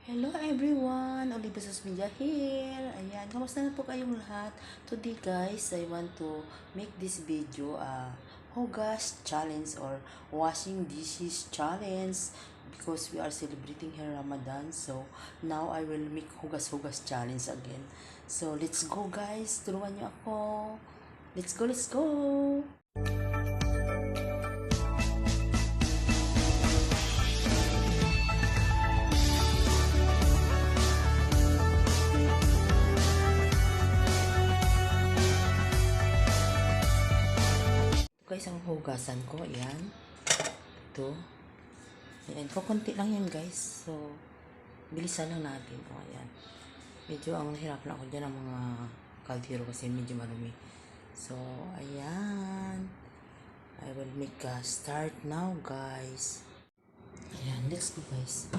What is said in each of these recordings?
Hello everyone! Olivia Media here. Ayan, kamusta na po kayong lahat? Today guys, I want to make this video hugas challenge or washing dishes challenge because we are celebrating here Ramadan. So, now I will make hugas-hugas challenge again. So, let's go guys! Turuan niyo ako! Let's go, let's go! Guys, ang hugasan ko, ayan. Ito. Ayan, kukunti lang yan guys. So, bilisan lang natin. O, ayan. Medyo ang nahirapan ako dyan ang mga kaldero kasi medyo marumi. So, ayan. I will make a start now guys. Ayan, let's go guys.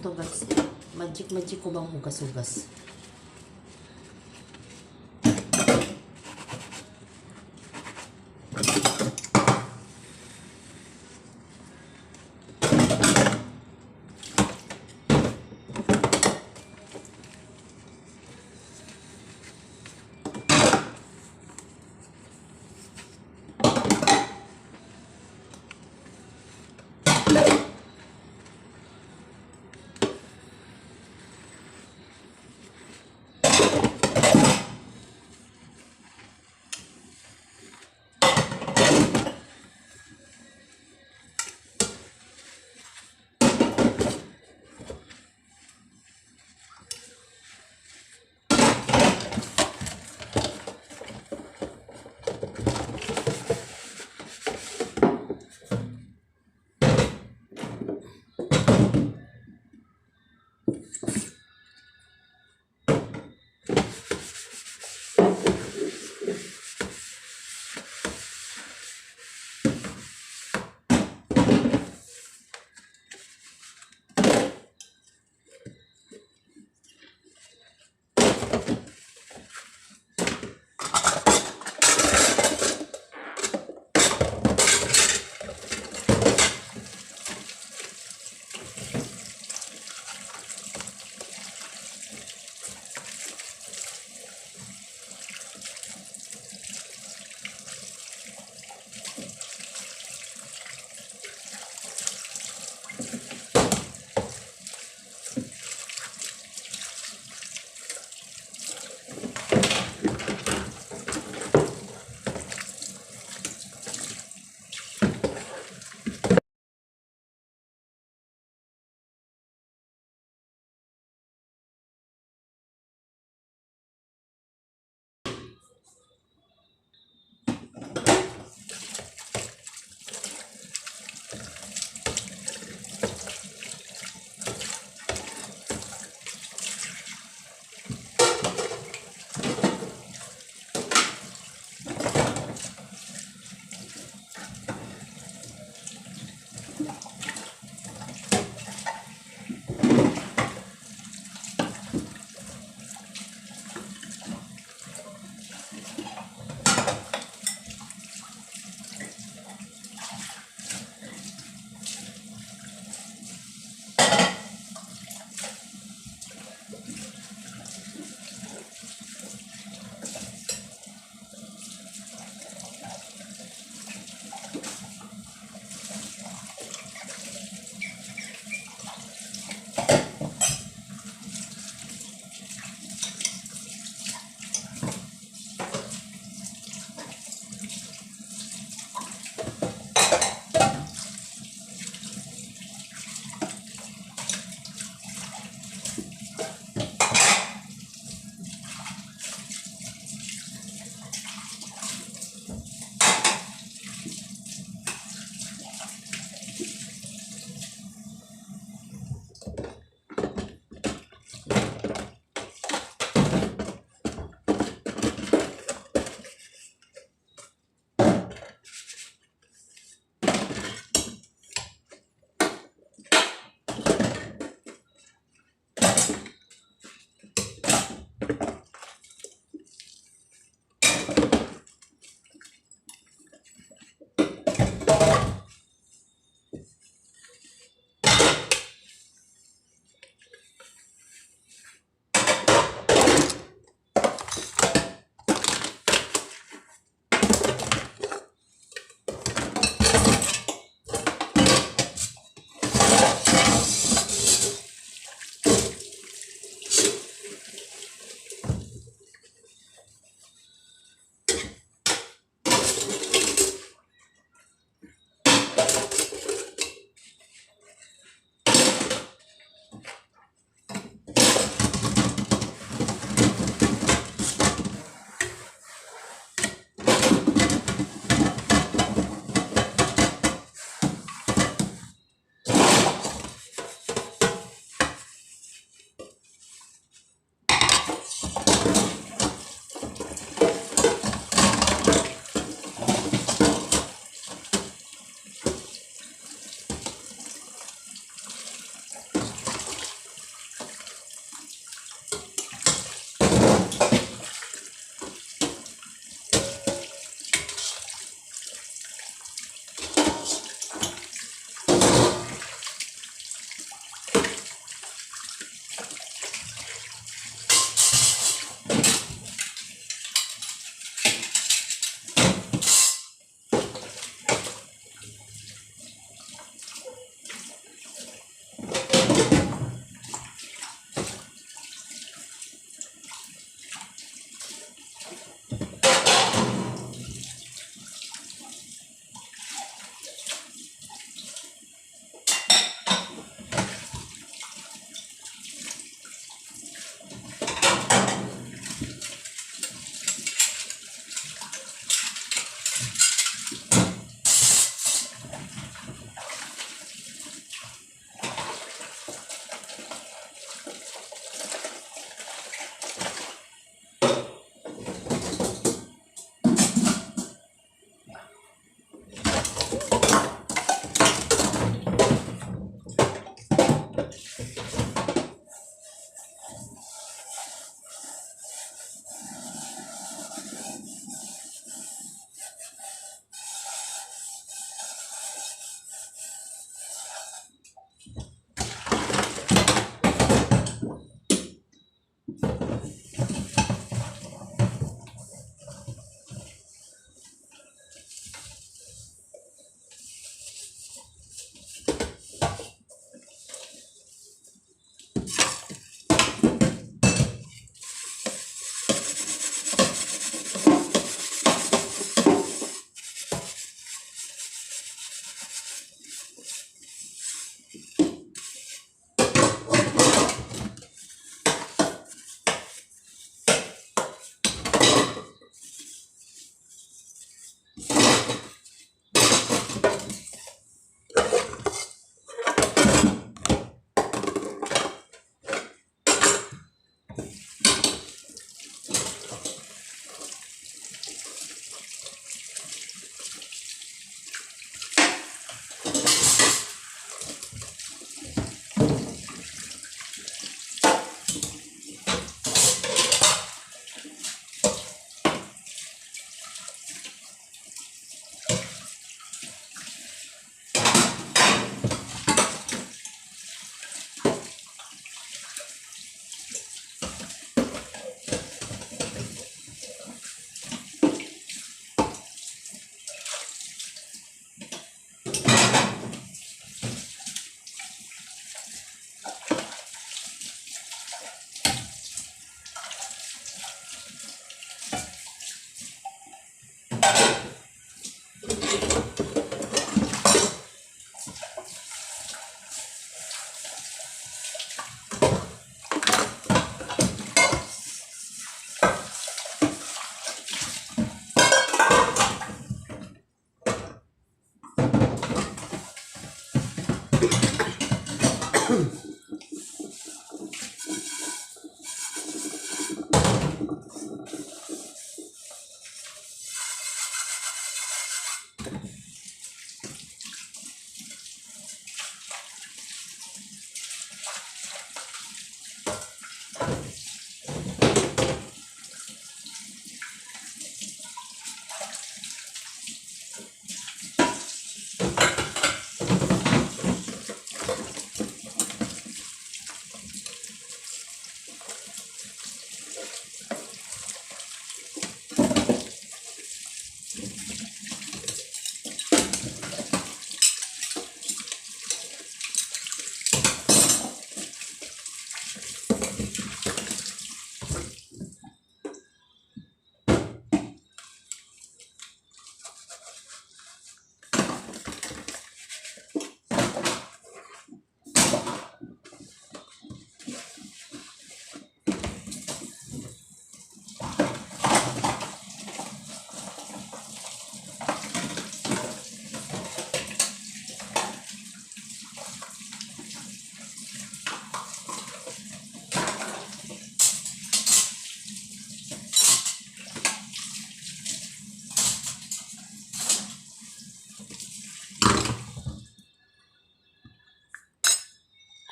Ito guys, magic ko bang hugas-hugas?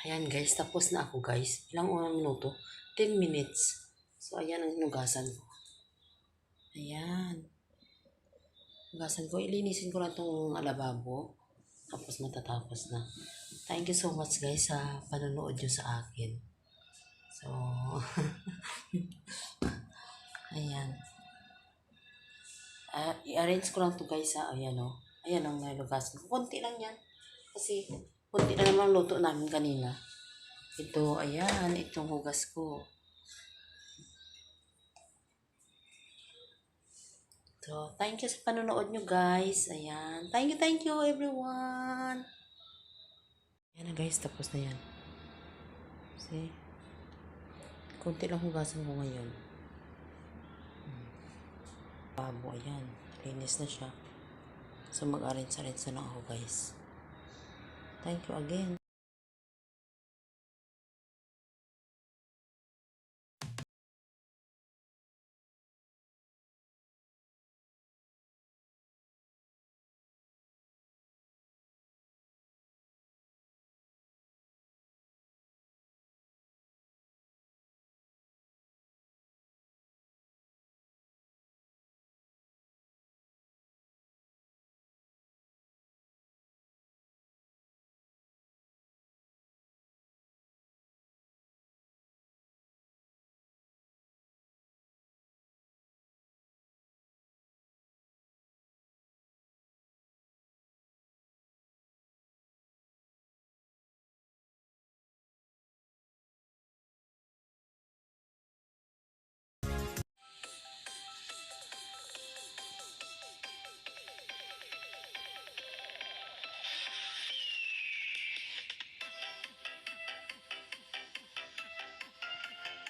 Ayan guys, tapos na ako guys. Ilang unang minuto? 10 minutes. So ayan ang hinugasan ko. Ayan. Hugasan ko. Ilinisin ko lang itong lababo. Tapos matatapos na. Thank you so much guys sa panonood nyo sa akin. So, ayan. I-arrange ko lang to guys ha. Ayan o. Ayan ang nalugasan ko. Kunti lang yan. Kasi, kunti na naman luto namin kanina. Ito, ayan. Itong hugas ko. So, thank you sa panonood nyo guys. Ayan. Thank you everyone. Ayan na guys. Tapos na yan. See? Kunti lang hugasan ko ngayon. Babo, ayan. Linis na siya. So, mag-arrange na ako guys. Thank you again.